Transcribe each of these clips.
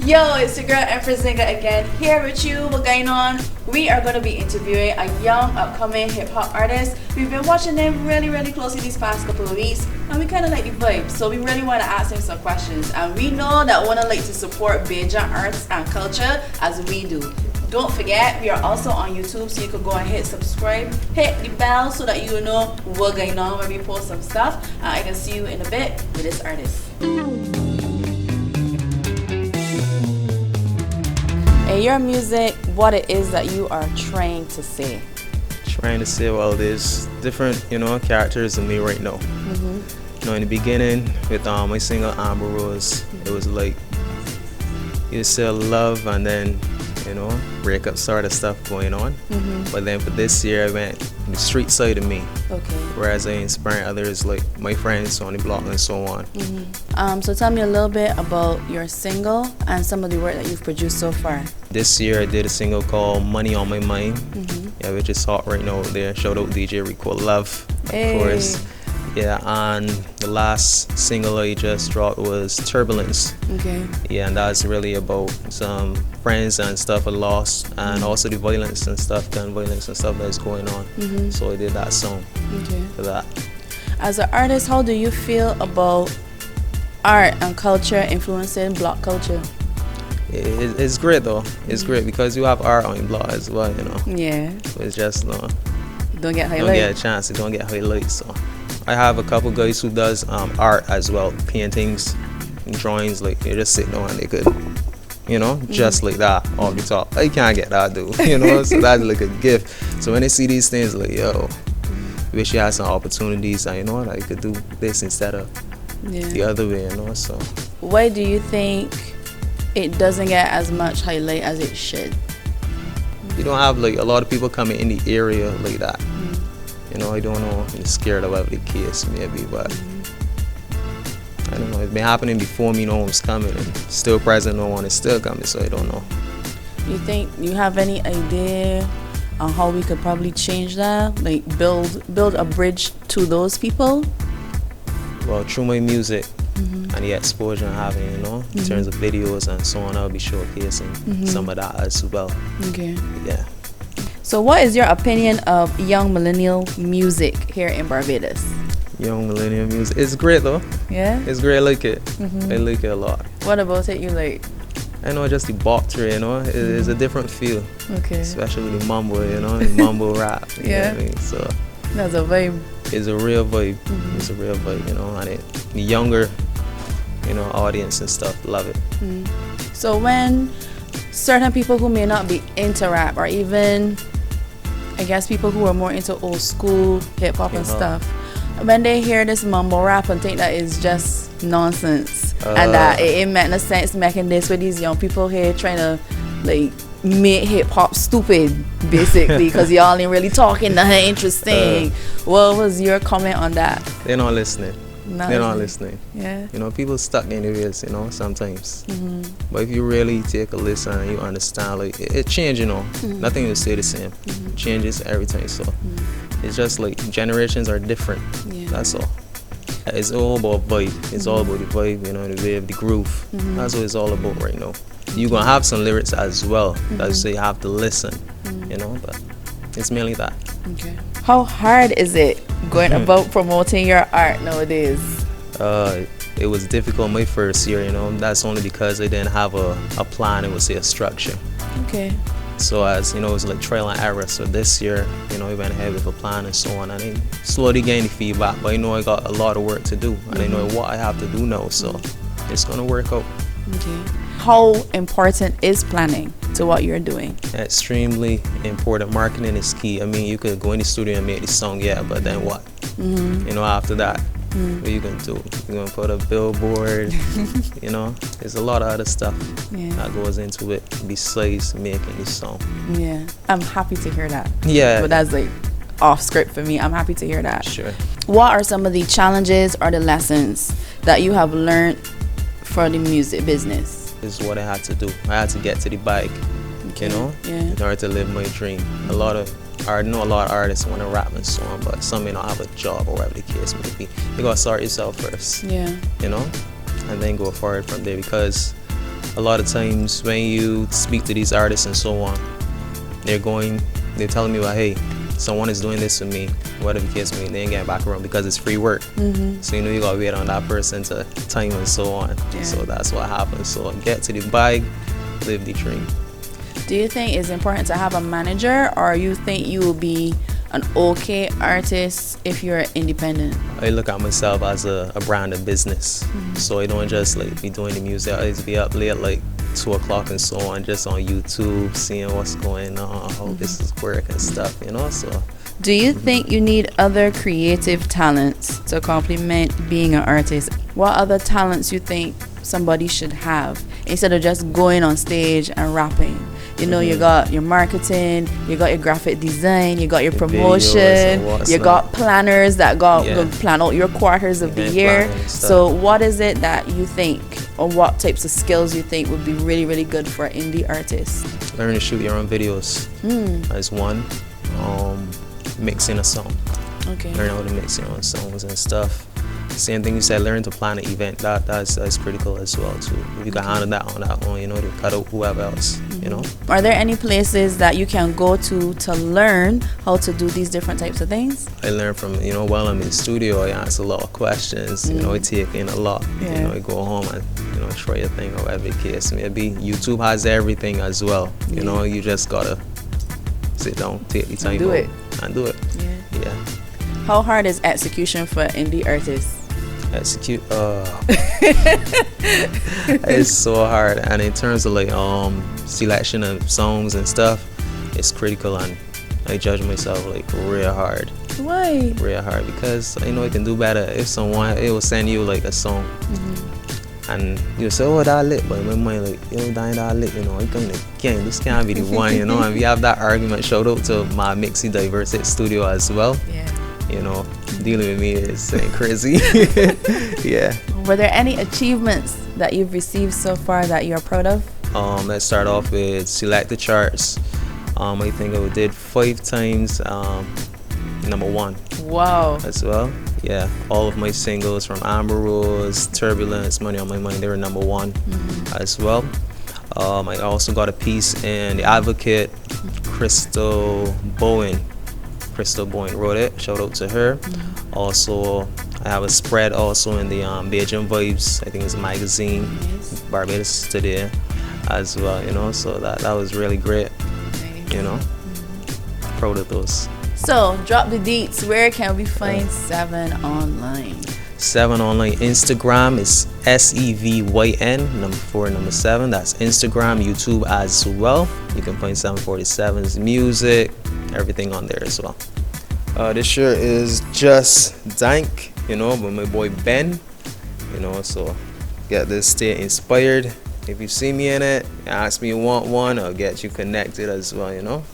Yo, it's your girl Empress Zingha again, here with you. What's going on? We are going to be interviewing a young upcoming hip hop artist. We've been watching them really closely these past couple of weeks, and we kind of like the vibe. So we really want to ask him some questions, and we know that want to like to support Bajan arts and culture as we do. Don't forget, we are also on YouTube, so you can go and hit subscribe, hit the bell so that you know what's going on when we post some stuff. And I can see you in a bit with this artist. In your music, what it is that you are trying to say? Trying to say, well, there's different, characters in me right now. In the beginning with my single Amber Rose, it was like you still love and then breakup sort of stuff going on. But then for this year, I went the street side of me. Okay. Whereas I inspire others like my friends on the block and so on. So tell me a little bit about your single and some of the work that you've produced so far. This year I did a single called Money on My Mind. Which is hot right now out there. Shout out DJ Rico Love, of course. Yeah, and the last single I just dropped was Turbulence. Okay. Yeah, and that's really about some friends and stuff I lost, and also the violence and stuff, gun violence and stuff that's going on. So I did that song for that. As an artist, how do you feel about art and culture influencing Black culture? It's great though. It's great because you have art on your blog as well, Yeah. So it's just Don't get highlighted. Don't get a chance. Don't get highlighted. So I have a couple guys who does art as well, paintings, and drawings. Like they just sit down and they could, just like that off the top. I can't get that, dude. So that's like a gift. So when they see these things, like yo, wish you had some opportunities, and like you could do this instead of the other way, So why do you think it doesn't get as much highlight as it should? You don't have like a lot of people coming in the area like that. I don't know, I'm scared of whatever the case maybe, but I don't know, it's been happening before me, no one's coming, and still present, no one is still coming, so I don't know. You think you have any idea on how we could probably change that? Like build a bridge to those people? Well, through my music and the exposure I'm having, in terms of videos and so on, I'll be showcasing some of that as well. Okay. Yeah. So what is your opinion of young millennial music here in Barbados? Young millennial music, it's great though. Yeah? It's great, I like it. I like it a lot. What about it you like? I know, just the bop to it, it's a different feel. Okay. Especially with the mumble, the mumble rap. You know what I mean? So that's a vibe. It's a real vibe. It's a real vibe, and the younger, audience and stuff love it. So when certain people who may not be into rap, or even I guess people who are more into old school hip hop and stuff, when they hear this mumble rap and think that it's just nonsense and that it ain't make no sense making this with these young people here trying to like make hip hop stupid basically because y'all ain't really talking nothing interesting. What was your comment on that? They're not listening. They're not listening. Yeah. People stuck in the ways, sometimes. But if you really take a listen and you understand, like it changes, Nothing will stay the same. It changes every time. So it's just like generations are different. That's all. It's all about vibe. It's all about the vibe, the wave, the groove. That's what it's all about right now. You're gonna have some lyrics as well. That's so you have to listen, but it's mainly that. Okay. How hard is it going about promoting your art nowadays? It was difficult my first year, That's only because I didn't have a plan, it would say a structure. Okay. So as, it was like trial and error. So this year, we went ahead with a plan and so on. And I slowly gained the feedback, but I got a lot of work to do. And I know what I have to do now, so it's gonna work out. Okay. How important is planning to what you're doing? Extremely important. Marketing is key. I mean, you could go in the studio and make the song, but then what? After that, what you gonna do? You're gonna put a billboard, there's a lot of other stuff that goes into it besides making the song. Yeah, I'm happy to hear that. Yeah. But that's like off script for me. I'm happy to hear that. Sure. What are some of the challenges or the lessons that you have learned for the music business? This is what I had to do. I had to get to the bike, in order to live my dream. I know a lot of artists want to rap and so on, but some may not have a job or whatever the case may be. You gotta start yourself first, and then go forward from there, because a lot of times when you speak to these artists and so on, they're telling me, well, hey, someone is doing this for me, whatever the case may be, they ain't getting back around because it's free work. So you gotta wait on that person to time and so on. So that's what happens. So get to the bag, live the dream. Do you think it's important to have a manager, or you think you will be an okay artist if you're independent? I look at myself as a brand of business. So I don't just like be doing the music. I just be up late like 2 o'clock and so on, just on YouTube, seeing what's going on, how this is work and stuff, so. Do you think you need other creative talents to complement being an artist? What other talents you think somebody should have instead of just going on stage and rapping? You got your marketing, you got your graphic design, you got your promotion, you got planners that plan out your quarters of the year. So what is it that you think, or what types of skills you think would be really, really good for indie artists? Learn to shoot your own videos as one. Mixing a song. Learn how to mix your own songs and stuff. Same thing you said, learn to plan an event. That's critical as well too. If you can handle that on that own, to cut out whoever else, Are there any places that you can go to learn how to do these different types of things? I learn from, while I'm in the studio, I answer a lot of questions, I take in a lot. I go home and, try a thing or whatever the case may be. YouTube has everything as well. You just gotta sit down, take the time and do it. Yeah. How hard is execution for indie artists? It's so hard, and in terms of like selection of songs and stuff, it's critical, and I judge myself like real hard. Why? Real hard, because I can do better. If someone will send you like a song and you say, oh, that lit, but in my mind like, that lit, I kind of can't, this can't be the one, and we have that argument. Shout out to my Mixy Diverse Studio as well. Dealing with me is crazy. Yeah. Were there any achievements that you've received so far that you're proud of? Let's start off with Selecta Charts. I think I did 5 times #1. Wow. As well. Yeah. All of my singles from Amber Rose, Turbulence, Money on My Mind, they were #1 as well. I also got a piece in The Advocate. Crystal Bowen wrote it. Shout out to her. Also, I have a spread also in the Beijing Vibes. I think it's a magazine. Barbados today as well. So that was really great. Proud of those. So drop the deets. Where can we find Sevyn online? Sevyn online. Instagram is SEVYN 4 7. That's Instagram. YouTube as well. You can find 747's music, everything on there as well. This shirt is just dank, by my boy Ben, so get this, stay inspired. If you see me in it, ask me you want one, I'll get you connected as well, no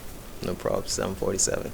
problem. 747.